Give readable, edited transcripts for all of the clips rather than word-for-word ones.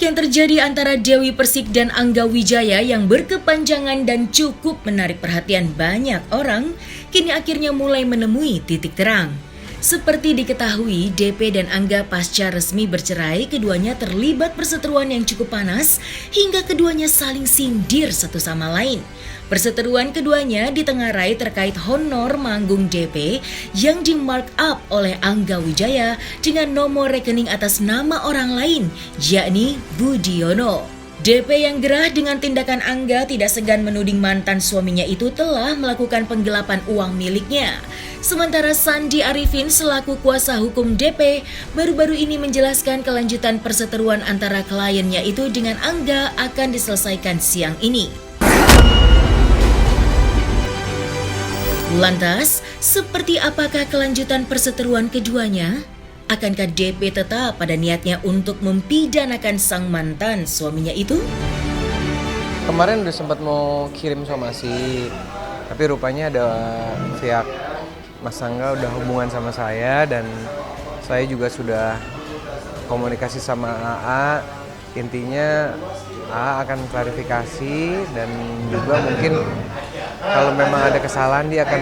yang terjadi antara Dewi Persik dan Angga Wijaya yang berkepanjangan dan cukup menarik perhatian banyak orang, kini akhirnya mulai menemui titik terang. Seperti diketahui, DP dan Angga pasca resmi bercerai, keduanya terlibat perseteruan yang cukup panas hingga keduanya saling sindir satu sama lain. Perseteruan keduanya ditengarai terkait honor manggung DP yang di mark up oleh Angga Wijaya dengan nomor rekening atas nama orang lain, yakni Budiono. DP yang gerah dengan tindakan Angga tidak segan menuding mantan suaminya itu telah melakukan penggelapan uang miliknya. Sementara Sandi Arifin selaku kuasa hukum DP baru-baru ini menjelaskan kelanjutan perseteruan antara kliennya itu dengan Angga akan diselesaikan siang ini. Lantas, seperti apakah kelanjutan perseteruan keduanya? Akankah DP tetap pada niatnya untuk mempidanakan sang mantan suaminya itu? Kemarin udah sempat mau kirim somasi, tapi rupanya ada pihak Mas Angga udah hubungan sama saya dan saya juga sudah komunikasi sama AA. Intinya AA akan klarifikasi dan juga mungkin kalau memang ada kesalahan dia akan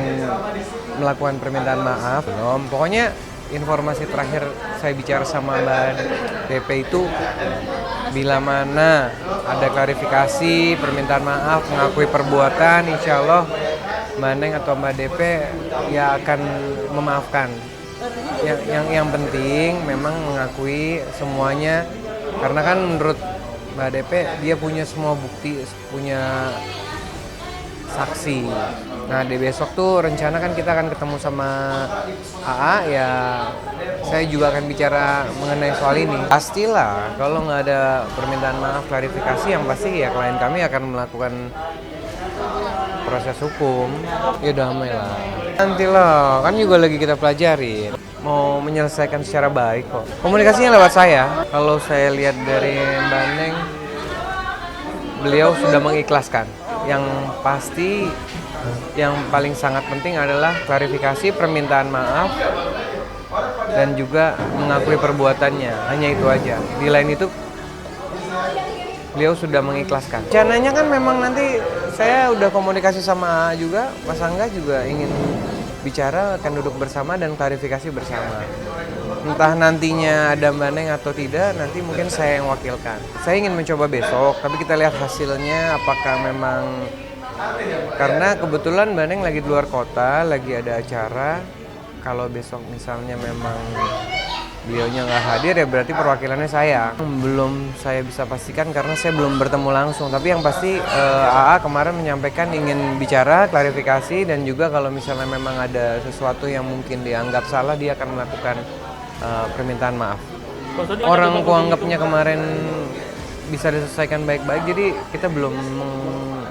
melakukan permintaan maaf. Pokoknya informasi terakhir saya bicara sama Mbak DP itu bila mana ada klarifikasi, permintaan maaf, mengakui perbuatan, insya Allah Mbak Neng atau Mbak DP ya akan memaafkan. Yang penting memang mengakui semuanya karena kan menurut Mbak DP dia punya semua bukti, punya saksi. Nah di besok tuh rencana kan kita akan ketemu sama AA ya, saya juga akan bicara mengenai soal ini. Pastilah kalau nggak ada permintaan maaf, klarifikasi, yang pasti ya klien kami akan melakukan proses hukum. Ya damai lah. Nantilah, kan juga lagi kita pelajari. Mau menyelesaikan secara baik kok. Komunikasinya lewat saya. Kalau saya lihat dari Mbak Neng, beliau sudah mengikhlaskan. Yang pasti yang paling sangat penting adalah klarifikasi, permintaan maaf, dan juga mengakui perbuatannya. Hanya itu aja. Di lain itu beliau sudah mengikhlaskan. Rencananya kan memang nanti saya udah komunikasi sama AA juga, Mas Angga juga ingin bicara, akan duduk bersama dan klarifikasi bersama. Entah nantinya ada Mbak Neng atau tidak, nanti mungkin saya yang wakilkan. Saya ingin mencoba besok, tapi kita lihat hasilnya apakah memang, karena kebetulan Mbak Neng lagi di luar kota, lagi ada acara. Kalau besok misalnya memang beliaunya nggak hadir ya berarti perwakilannya saya. Belum saya bisa pastikan karena saya belum bertemu langsung. Tapi yang pasti AA kemarin menyampaikan ingin bicara, klarifikasi, dan juga kalau misalnya memang ada sesuatu yang mungkin dianggap salah dia akan melakukan permintaan maaf. Orang kuanggapnya kemarin bisa diselesaikan baik-baik, jadi kita belum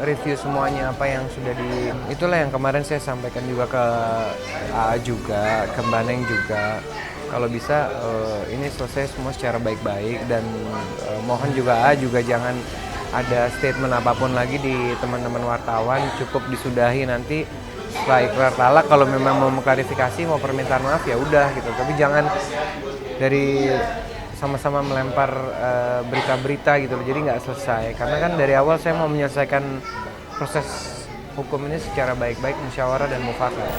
review semuanya apa yang sudah itulah yang kemarin saya sampaikan juga ke AA juga, ke Mbak Neng juga. Kalau bisa ini selesai semua secara baik-baik dan mohon juga AA juga jangan ada statement apapun lagi di teman-teman wartawan, cukup disudahi nanti setelah ikrar talak. Kalau memang mau klarifikasi, mau permintaan maaf ya udah gitu, tapi jangan dari sama-sama melempar berita-berita gitu, jadi nggak selesai. Karena kan dari awal saya mau menyelesaikan proses hukum ini secara baik-baik, musyawarah dan mufakat.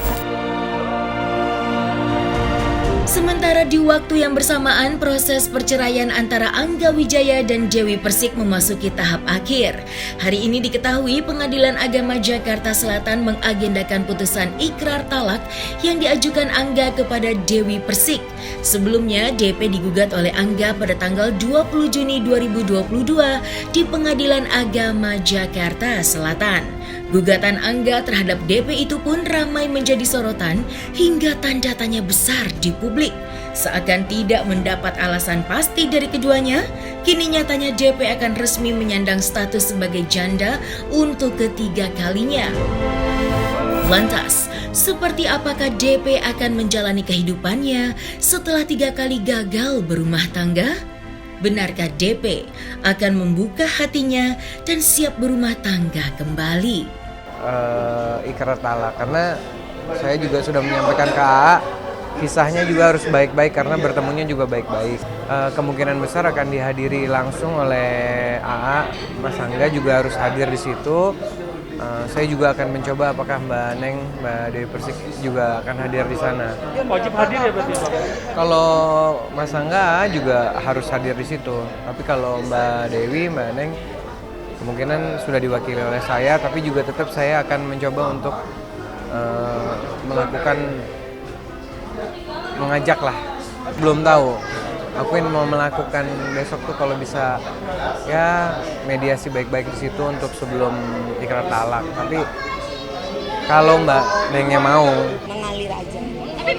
Sementara di waktu yang bersamaan, proses perceraian antara Angga Wijaya dan Dewi Persik memasuki tahap akhir. Hari ini diketahui Pengadilan Agama Jakarta Selatan mengagendakan putusan ikrar talak yang diajukan Angga kepada Dewi Persik. Sebelumnya, DP digugat oleh Angga pada tanggal 20 Juni 2022 di Pengadilan Agama Jakarta Selatan. Gugatan Angga terhadap DP itu pun ramai menjadi sorotan hingga tanda tanya besar di publik. Seakan tidak mendapat alasan pasti dari keduanya, kini nyatanya DP akan resmi menyandang status sebagai janda untuk ketiga kalinya. Lantas, seperti apakah DP akan menjalani kehidupannya setelah 3 kali gagal berumah tangga? Benarkah DP akan membuka hatinya dan siap berumah tangga kembali? Ikrar talak, karena saya juga sudah menyampaikan ke AA kisahnya juga harus baik-baik karena bertemunya juga baik-baik. Kemungkinan besar akan dihadiri langsung oleh AA, Mas Angga juga harus hadir di situ. Saya juga akan mencoba apakah Mbak Neng, Mbak Dewi Persik juga akan hadir di sana. Wajib hadir ya berarti Pak? Kalau Mas Angga juga harus hadir di situ. Tapi kalau Mbak Dewi, Mbak Neng kemungkinan sudah diwakili oleh saya, tapi juga tetap saya akan mencoba untuk mengajak lah. Belum tahu. Aku mau melakukan besok tuh kalau bisa ya mediasi baik-baik di situ untuk sebelum ikrar talak. Tapi kalau Mbak Nengnya mau mengalir aja.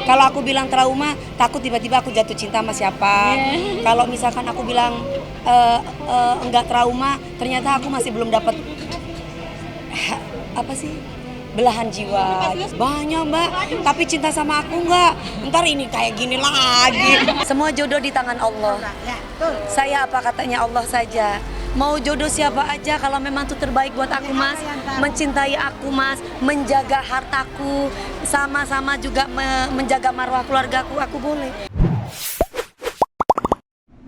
Kalau aku bilang trauma, takut tiba-tiba aku jatuh cinta sama siapa. Kalau misalkan aku bilang enggak trauma, ternyata aku masih belum dapat belahan jiwa. Banyak Mbak, tapi cinta sama aku enggak. Ntar ini kayak gini lagi. Semua jodoh di tangan Allah. Saya apa katanya Allah saja. Mau jodoh siapa aja kalau memang itu terbaik buat aku Mas. Mencintai aku Mas, menjaga hartaku, sama-sama juga menjaga marwah keluargaku, aku boleh.